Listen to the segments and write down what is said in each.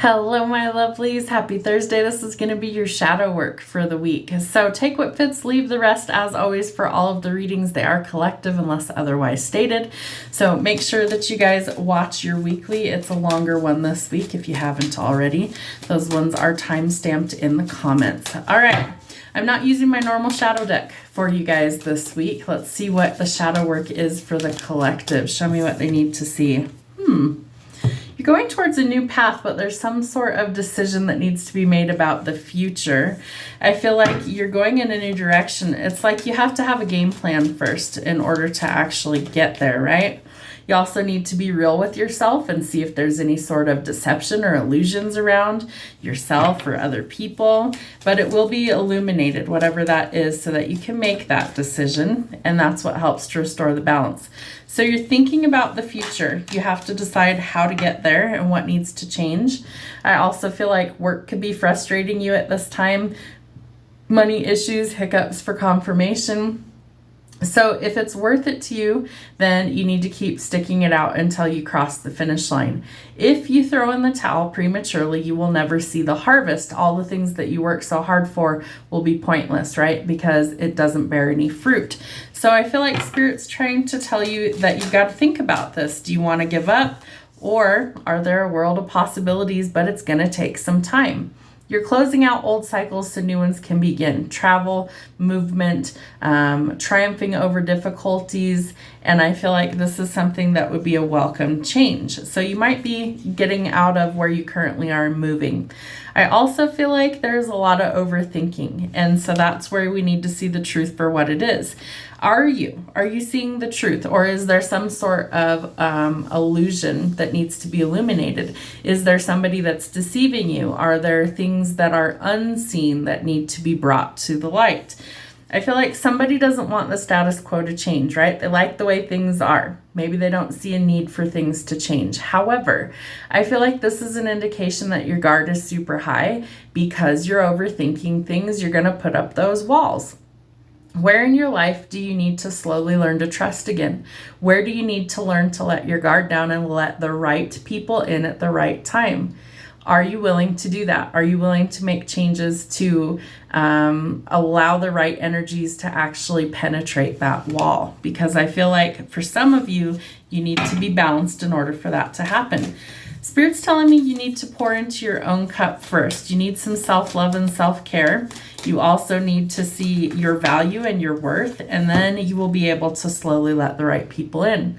Hello, my lovelies. Happy Thursday. This is going to be your shadow work for the week. So take what fits, leave the rest. As always, for all of the readings, they are collective unless otherwise stated. So make sure that you guys watch your weekly. It's a longer one this week if you haven't already. Those ones are time-stamped in the comments. All right. I'm not using my normal shadow deck for you guys this week. Let's see what the shadow work is for the collective. Show me what they need to see. You're going towards a new path, but there's some sort of decision that needs to be made about the future. I feel like you're going in a new direction. It's like you have to have a game plan first in order to actually get there, right? You also need to be real with yourself and see if there's any sort of deception or illusions around yourself or other people. But it will be illuminated, whatever that is, so that you can make that decision. And that's what helps to restore the balance. So you're thinking about the future. You have to decide how to get there and what needs to change. I also feel like work could be frustrating you at this time. Money issues, hiccups for confirmation. So if it's worth it to you, then you need to keep sticking it out until you cross the finish line. If you throw in the towel prematurely, you will never see the harvest. All the things that you work so hard for will be pointless, right? Because it doesn't bear any fruit. So I feel like Spirit's trying to tell you that you've got to think about this. Do you want to give up? Or are there a world of possibilities, but it's going to take some time? You're closing out old cycles so new ones can begin. Travel, movement, triumphing over difficulties. And I feel like this is something that would be a welcome change. So you might be getting out of where you currently are and moving. I also feel like there's a lot of overthinking. And so that's where we need to see the truth for what it is. Are you seeing the truth, or is there some sort of illusion that needs to be illuminated? Is there somebody that's deceiving you? Are there things that are unseen that need to be brought to the light? I feel like somebody doesn't want the status quo to change, right? They like the way things are. Maybe they don't see a need for things to change. However, I feel like this is an indication that your guard is super high because you're overthinking things. You're going to put up those walls. Where in your life do you need to slowly learn to trust again? Where do you need to learn to let your guard down and let the right people in at the right time? Are you willing to do that? Are you willing to make changes to allow the right energies to actually penetrate that wall? Because I feel like for some of you, you need to be balanced in order for that to happen. Spirit's telling me you need to pour into your own cup first. You need some self-love and self-care. You also need to see your value and your worth, and then you will be able to slowly let the right people in.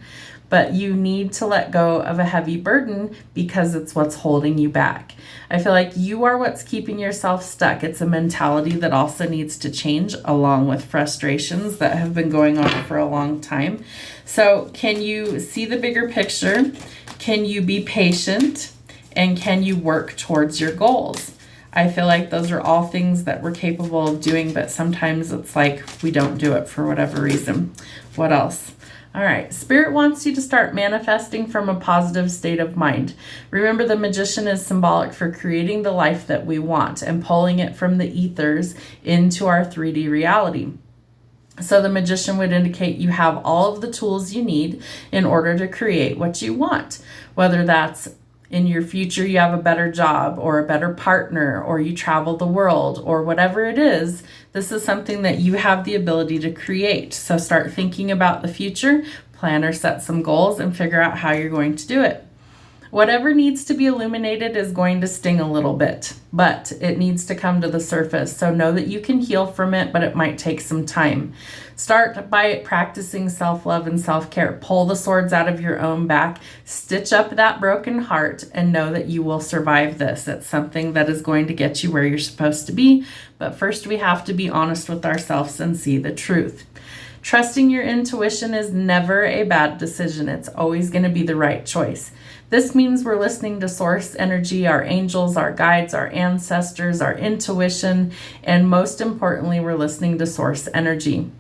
But you need to let go of a heavy burden because it's what's holding you back. I feel like you are what's keeping yourself stuck. It's a mentality that also needs to change, along with frustrations that have been going on for a long time. So can you see the bigger picture? Can you be patient? And can you work towards your goals? I feel like those are all things that we're capable of doing, but sometimes it's like we don't do it for whatever reason. What else? All right, Spirit wants you to start manifesting from a positive state of mind. Remember, the Magician is symbolic for creating the life that we want and pulling it from the ethers into our 3D reality. So the Magician would indicate you have all of the tools you need in order to create what you want, whether that's in your future you have a better job or a better partner, or you travel the world, or whatever it is. This is something that you have the ability to create. So start thinking about the future, plan or set some goals, and figure out how you're going to do it. Whatever needs to be illuminated is going to sting a little bit, but it needs to come to the surface. So know that you can heal from it, but it might take some time. Start by practicing self-love and self-care. Pull the swords out of your own back, stitch up that broken heart, and know that you will survive this. It's something that is going to get you where you're supposed to be, but first we have to be honest with ourselves and see the truth. Trusting your intuition is never a bad decision. It's always going to be the right choice. This means we're listening to source energy, our angels, our guides, our ancestors, our intuition, and most importantly, we're listening to source energy.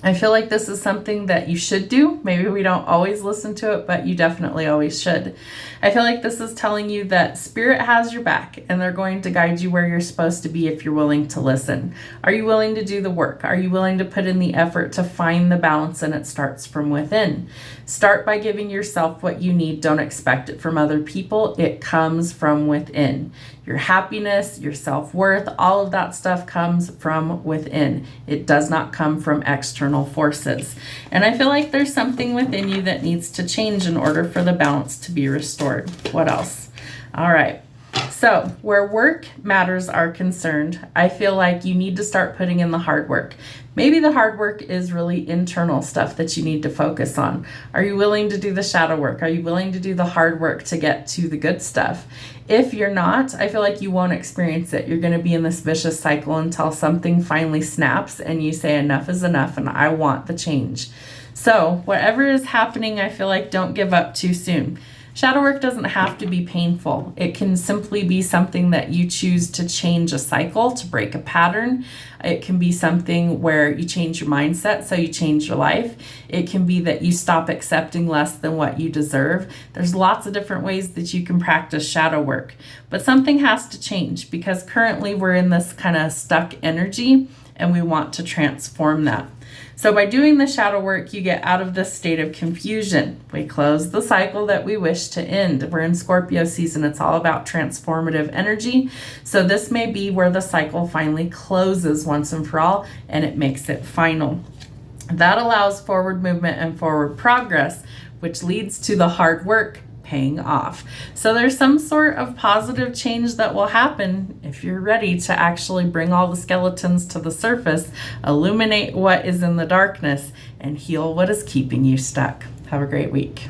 I feel like this is something that you should do. Maybe we don't always listen to it, but you definitely always should. I feel like this is telling you that Spirit has your back and they're going to guide you where you're supposed to be if you're willing to listen. Are you willing to do the work? Are you willing to put in the effort to find the balance? And it starts from within. Start by giving yourself what you need. Don't expect it from other people. It comes from within. Your happiness, your self-worth, all of that stuff comes from within. It does not come from external forces. And I feel like there's something within you that needs to change in order for the balance to be restored. What else? All right. So where work matters are concerned, I feel like you need to start putting in the hard work. Maybe the hard work is really internal stuff that you need to focus on. Are you willing to do the shadow work? Are you willing to do the hard work to get to the good stuff? If you're not, I feel like you won't experience it. You're going to be in this vicious cycle until something finally snaps and you say enough is enough and I want the change. So whatever is happening, I feel like don't give up too soon. Shadow work doesn't have to be painful. It can simply be something that you choose to change a cycle, to break a pattern. It can be something where you change your mindset, so you change your life. It can be that you stop accepting less than what you deserve. There's lots of different ways that you can practice shadow work, but something has to change because currently we're in this kind of stuck energy and we want to transform that. So by doing the shadow work, you get out of this state of confusion. We close the cycle that we wish to end. We're in Scorpio season. It's all about transformative energy. So this may be where the cycle finally closes once and for all, and it makes it final. That allows forward movement and forward progress, which leads to the hard work paying off. So there's some sort of positive change that will happen if you're ready to actually bring all the skeletons to the surface, illuminate what is in the darkness, and heal what is keeping you stuck. Have a great week.